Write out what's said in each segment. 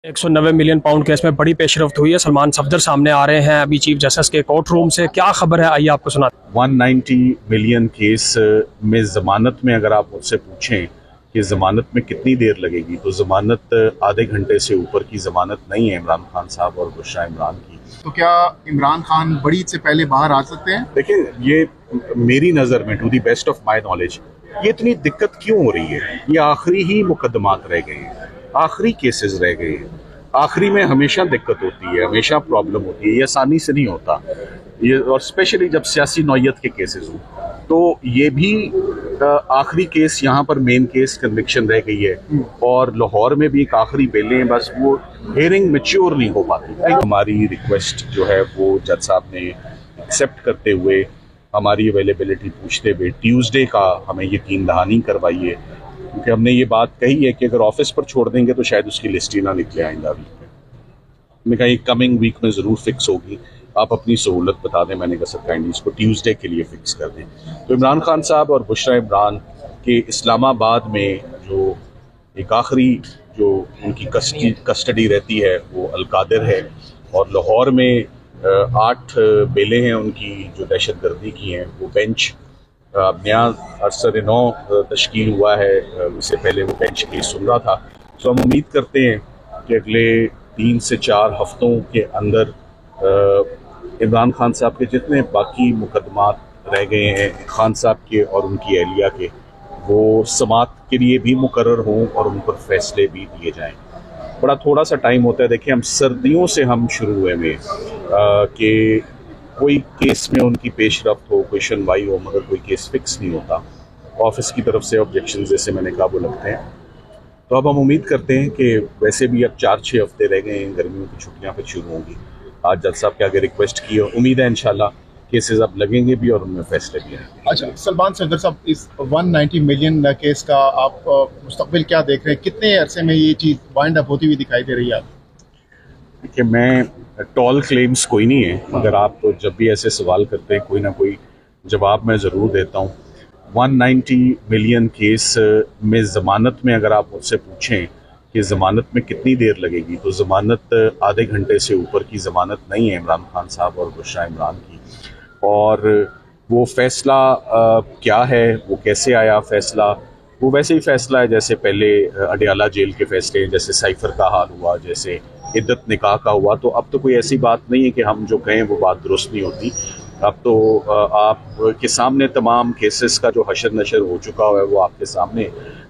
190 million pound case में बड़ी पेशरफ्त हुई है। सलमान सफदर सामने आ रहे हैं अभी चीफ जस्टिस के कोर्ट रूम से। क्या खबर है, आइए आपको सुना। 190 मिलियन केस में ज़मानत में अगर आप मुझसे पूछें कि ज़मानत में कितनी देर लगेगी, तो ज़मानत आधे घंटे से ऊपर की ज़मानत नहीं है इमरान खान साहब और बुशरा इमरान की। तो क्या इमरान खान बड़ी से पहले बाहर आ सकते हैं? देखिए, ये मेरी नज़र में, to the best of my knowledge, ये इतनी दिक्कत क्यों हो रही है? ये आखिरी ही मुकदमात रह गए हैं, आखिरी केसेस रह गए हैं। आखिरी में हमेशा दिक्कत होती है, हमेशा प्रॉब्लम होती है, ये आसानी से नहीं होता ये, और स्पेशली जब सियासी नौयत के केसेस हों। तो ये भी आखिरी केस, यहाँ पर मेन केस कन्विक्शन रह गई है, और लाहौर में भी एक आखिरी बेलें हैं, बस वो हेयरिंग मैच्योर नहीं हो पाती। हमारी रिक्वेस्ट जो है वो जज साहब ने एक्सेप्ट करते हुए हमारी अवेलेबिलिटी पूछते हुए ट्यूसडे का हमें यकीन दहानी करवाइए, क्योंकि हमने ये बात कही है कि अगर ऑफिस पर छोड़ देंगे तो शायद उसकी लिस्ट ही ना निकले आइंदा वीक में। मैंने कहा ये कमिंग वीक में ज़रूर फिक्स होगी, आप अपनी सहूलत बता दें। मैंने कहा सर काइंडली इसको ट्यूसडे के लिए फिक्स कर दें। तो इमरान खान साहब और बुशरा इमरान के इस्लामाबाद में जो एक आखिरी जो उनकी कस्टडी रहती है वो अलकादिर है, और लाहौर में 8 बेलें हैं उनकी जो दहशत गर्दी की हैं। वो बेंच नया अरसर 9 तश्कील हुआ है, इससे पहले वो बेंच केस सुन रहा था। तो हम उम्मीद करते हैं कि अगले 3 से 4 हफ्तों के अंदर इमरान खान साहब के जितने बाकी मुकदमात रह गए हैं खान साहब के और उनकी एहलिया के, वो समात के लिए भी मुकर्रर हों और उन पर फैसले भी दिए जाएं। बड़ा थोड़ा सा टाइम होता है। देखिए, हम सर्दियों से हम शुरू हुए में कि कोई केस में उनकी पेशरफ्त हो, कोई सुनवाई हो, मगर कोई केस फिक्स नहीं होता। ऑफिस की तरफ से ऑब्जेक्शन जैसे मैंने कहा वो लगते हैं। तो अब हम उम्मीद करते हैं कि वैसे भी अब 4-6 हफ्ते रह गए हैं, गर्मियों की छुट्टियां फिर शुरू होंगी। आज जज साहब के आगे रिक्वेस्ट की और उम्मीद है इंशाल्लाह केसेस अब लगेंगे भी और उनमें फैसले भी आएंगे। अच्छा, सलमान सफदर साहब, इस 190 मिलियन केस का आप मुस्तकबिल क्या देख रहे हैं? कितने अरसे में ये चीज़ वाइंड अप होती हुई दिखाई दे रही है? देखिए, मैं टॉल क्लेम्स कोई नहीं है, मगर आप जब भी ऐसे सवाल करते हैं कोई ना कोई जवाब मैं ज़रूर देता हूँ। 190 मिलियन केस में ज़मानत में अगर आप मुझसे पूछें कि ज़मानत में कितनी देर लगेगी, तो ज़मानत आधे घंटे से ऊपर की ज़मानत नहीं है इमरान खान साहब और बुशरा इमरान की। और वो फ़ैसला क्या है, वो कैसे आया फ़ैसला, वो वैसे ही फ़ैसला है जैसे पहले अडियाला जेल के फ़ैसले, जैसे साइफ़र का हाल हुआ, जैसे इद्दत निकाह का हुआ। तो अब तो कोई ऐसी बात नहीं है कि हम जो कहें वो बात दुरुस्त नहीं होती। अब तो आप के सामने तमाम केसेस का जो हशर नशर हो चुका है वो आपके सामने।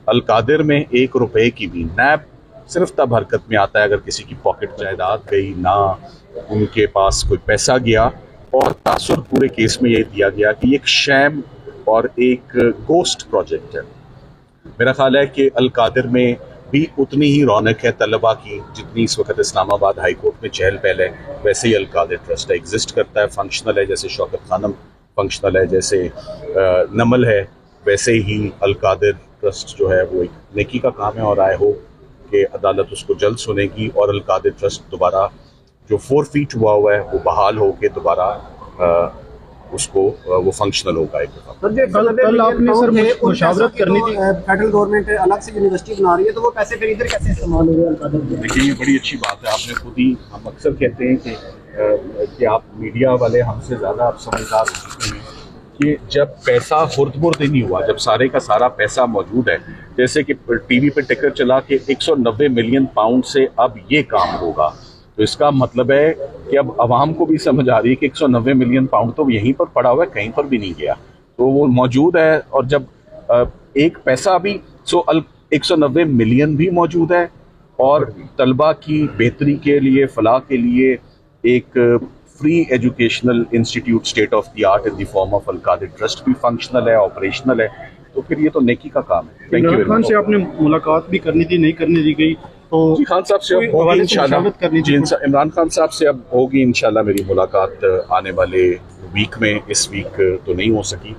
अलकादिर में 1 रुपए की भी नैब सिर्फ तब हरकत में आता है अगर किसी की पॉकेट जायदाद गई ना, उनके पास कोई पैसा गया। और तासुर पूरे केस में ये दिया गया कि एक शैम और एक गोस्ट प्रोजेक्ट है। मेरा ख्याल है कि अलकादिर में भी उतनी ही रौनक है तलबा की जितनी इस वक्त इस्लामाबाद हाई कोर्ट में चहल पहल है। वैसे ही अलकादिर ट्रस्ट एग्जिस्ट करता है, फंक्शनल है, जैसे शौकत खानम फंक्शनल है, जैसे नमल है, वैसे ही अलकादिर ट्रस्ट जो है वो एक नेकी का काम है। और आई होप कि अदालत उसको जल्द सुनेगी और अलकादिर ट्रस्ट दोबारा जो 4 फीट हुआ है वो बहाल हो के दोबारा उसको वो फंक्शनल होगा। कल आपने सर मुशावरत करनी थी, फेडरल गवर्नमेंट अलग से यूनिवर्सिटी बना रही है, तो वो पैसे फिर इधर कैसे इस्तेमाल हो रहे हैं? देखिए, ये बड़ी अच्छी बात है। आपने खुद ही, हम अक्सर कहते हैं कि आप मीडिया वाले हमसे ज़्यादा आप समझदार हो चुके हैं कि जब पैसा खुर्द-बुर्द नहीं हुआ, जब सारे का सारा पैसा मौजूद है, जैसे कि टीवी पे टिकर चला कि 190 मिलियन पाउंड से अब ये काम होगा, तो इसका मतलब है कि अब आवाम को भी समझ आ रही है कि 190 मिलियन पाउंड तो यहीं पर पड़ा हुआ है, कहीं पर भी नहीं गया, तो वो मौजूद है। और जब एक पैसा भी 190 मिलियन भी मौजूद है, और तलबा की बेहतरी के लिए, फलाह के लिए एक free educational institute state of the art in the form of Al-Qadir trust भी फंक्शनल है, ऑपरेशनल है, तो फिर ये तो नेकी का काम है। Thank you. इमरान खान से आपने मुलाकात भी करनी थी, नहीं करने दी गई, तो खान साहब से अब होगी इंशाल्लाह। इमरान खान साहब से अब होगी इंशाल्लाह मेरी मुलाकात आने वाले वीक में। इस वीक तो नहीं हो सकी,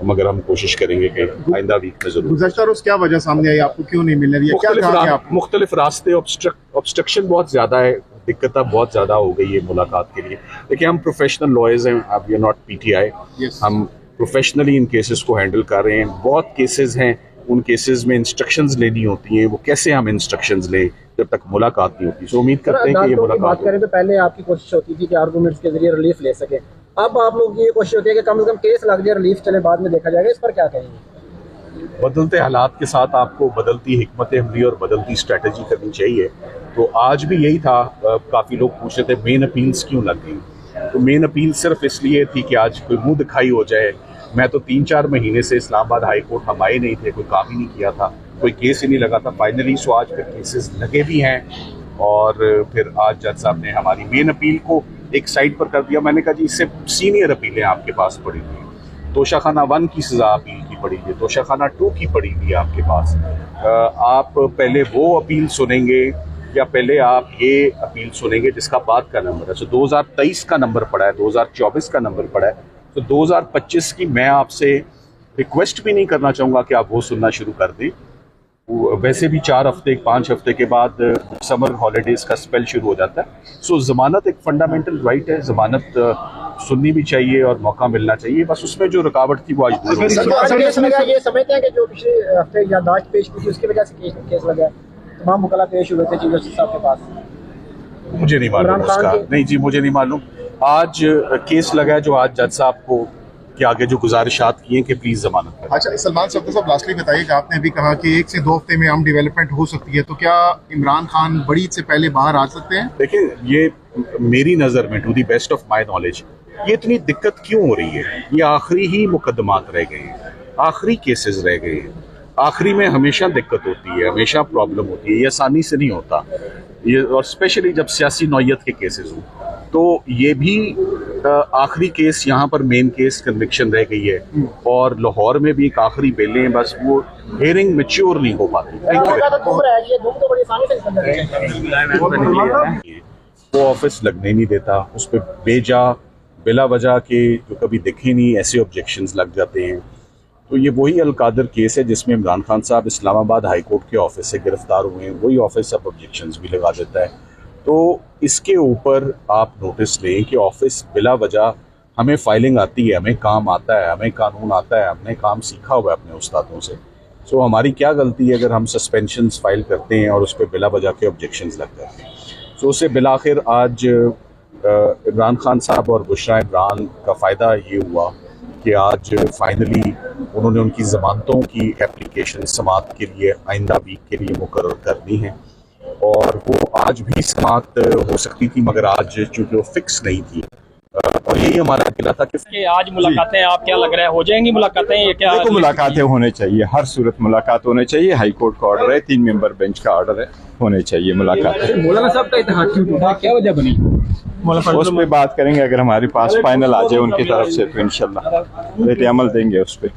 मगर हम कोशिश करेंगे कि आइंदा वीक में जरूर। गुज़श्ता रोज़ क्या वजह सामने आई, आपको क्यों नहीं मिलने दिया? क्या कहा आप? मुख्तलिफ रास्ते, ऑब्स्ट्रक्शन बहुत ज़्यादा है, दिक्कत अब बहुत ज़्यादा हो गई है मुलाकात के लिए। देखिए, हम प्रोफेशनल लॉयर्स हैं, वी आर नॉट PTI। हम प्रोफेशनली इन केसेस को हैंडल कर रहे हैं। बहुत केसेस हैं उन केसेस में इंस्ट्रक्शंस लेनी होती हैं, वो कैसे हम इंस्ट्रक्शंस ले जब तक मुलाकात नहीं होती। सो उम्मीद करते हैं कि ये बात मुलाकात करें तो पहले आपकी कोशिश होती थी कि आर्गूमेंट्स के जरिए रिलीफ ले सके, अब आप लोग की ये कोशिश होती है कि कम से कम केस लग जाए, रिलीफ चले, बाद में देखा जाएगा। इस पर क्या कहेंगे? बदलते हालात के साथ आपको बदलती हिकमत अमली और बदलती स्ट्रेटजी करनी चाहिए। तो आज भी यही था। काफ़ी लोग पूछ रहे थे मेन अपील्स क्यों लग गई, तो मेन अपील सिर्फ इसलिए थी कि आज कोई मुंह दिखाई हो जाए। मैं तो 3-4 महीने से इस्लामाबाद हाई कोर्ट हम आए नहीं थे, कोई काम ही नहीं किया था, कोई केस ही नहीं लगा था। फाइनली सो आज फिर केसेस लगे भी हैं और फिर आज जज साहब ने हमारी मेन अपील को एक साइड पर कर दिया। मैंने कहा जी इससे सीनियर अपीलें आपके पास पड़ी हुई हैं, तोशाखाना 1 की सज़ा अपील की पड़ी है, तोशाखाना 2 की पड़ी हुई है आपके पास। आप पहले वो अपील सुनेंगे या पहले आप ये अपील सुनेंगे जिसका बाद का नंबर है? सो 2023 का नंबर पड़ा है, 2024 का नंबर पड़ा है, तो 2025 की मैं आपसे रिक्वेस्ट भी नहीं करना चाहूँगा कि आप वो सुनना शुरू कर दें। वैसे भी 4 हफ्ते 5 हफ्ते के बाद समर हॉलीडेज का स्पेल शुरू हो जाता है। सो ज़मानत एक फंडामेंटल राइट है, ज़मानत सुननी भी चाहिए और मौका मिलना चाहिए। बस उसमें जो रुकावट थी वो आज दूर हो गई। ये समझते हैं कि जो पिछले हफ्ते याददाश्त पेश की थी उसकी वजह से केस लगा, तमाम मुकल्ला पेश हुए थे चीफ जस्टिस साहब के पास। मुझे नहीं मालूम उसका, नहीं जी मुझे नहीं मालूम। आज केस लगा है जो आज जज साहब को के आगे जो गुजारिशात किए कि प्लीज जमानत करें। अच्छा, सलमान सफदर साहब लास्टली बताइए कि आपने अभी कहा कि 1 से 2 हफ्ते में हम डेवलपमेंट हो सकती है, तो क्या इमरान खान बड़ी ईद से पहले बाहर आ सकते हैं? देखिए ये मेरी नज़र में to the best of my knowledge ये इतनी दिक्कत क्यों हो रही है? ये आखिरी ही मुकदमात रह गए हैं, आखिरी केसेस रह गए हैं। आखिरी में हमेशा दिक्कत होती है, हमेशा प्रॉब्लम होती है, ये आसानी से नहीं होता ये, और स्पेशली जब सियासी नौयत के केसेस हों। तो ये भी आखिरी केस यहाँ पर मेन केस कन्विक्शन रह गई है और लाहौर में भी एक आखिरी बेलें हैं, बस वो हेयरिंग मैच्योर नहीं हो पाती। वो ऑफिस लगने नहीं देता, उस पर बिला वजह के जो कभी दिखे नहीं ऐसे ऑब्जेक्शंस लग जाते हैं। तो ये वही अलकादर केस है जिसमें इमरान खान साहब इस्लामाबाद हाई कोर्ट के ऑफिस से गिरफ्तार हुए हैं, वही ऑफिस अब ऑब्जेक्शंस भी लगा देता है। तो इसके ऊपर आप नोटिस लें कि ऑफिस बिला वजह हमें फाइलिंग आती है, हमें काम आता है, हमें कानून आता है, हमने काम सीखा हुआ है अपने उस्तादों से। सो हमारी क्या गलती है अगर हम सस्पेंशंस फाइल करते हैं और उस पर बिला वजह के ऑब्जेक्शंस लग जाते हैं। सो उससे बिलाखिर आज इमरान खान साहब और बुशरा इमरान का फ़ायदा ये हुआ कि आज फाइनली उन्होंने उनकी ज़मानतों की एप्लीकेशन समाअत के लिए आइंदा वीक के लिए मुकर्रर कर दी हैं और वो आज भी समाअत हो सकती थी मगर आज चूँकि वो फिक्स नहीं थी। और यही हमारा गिला था कि आज मुलाकातें आप क्या लग रहा है हो जाएंगी मुलाकातें? ये क्या देखो मुलाकातें होने चाहिए, हर सूरत मुलाकात होने चाहिए। हाई कोर्ट का ऑर्डर है, 3 मेंबर बेंच का ऑर्डर है, होने चाहिए मुलाकात। मौलाना साहब का इत्तेहाद क्यों टूटा, क्या वजह बनी? उस पर बात करेंगे, अगर हमारे पास फाइनल आ जाए उनकी तरफ से तो इंशाल्लाह अमल देंगे उस पर।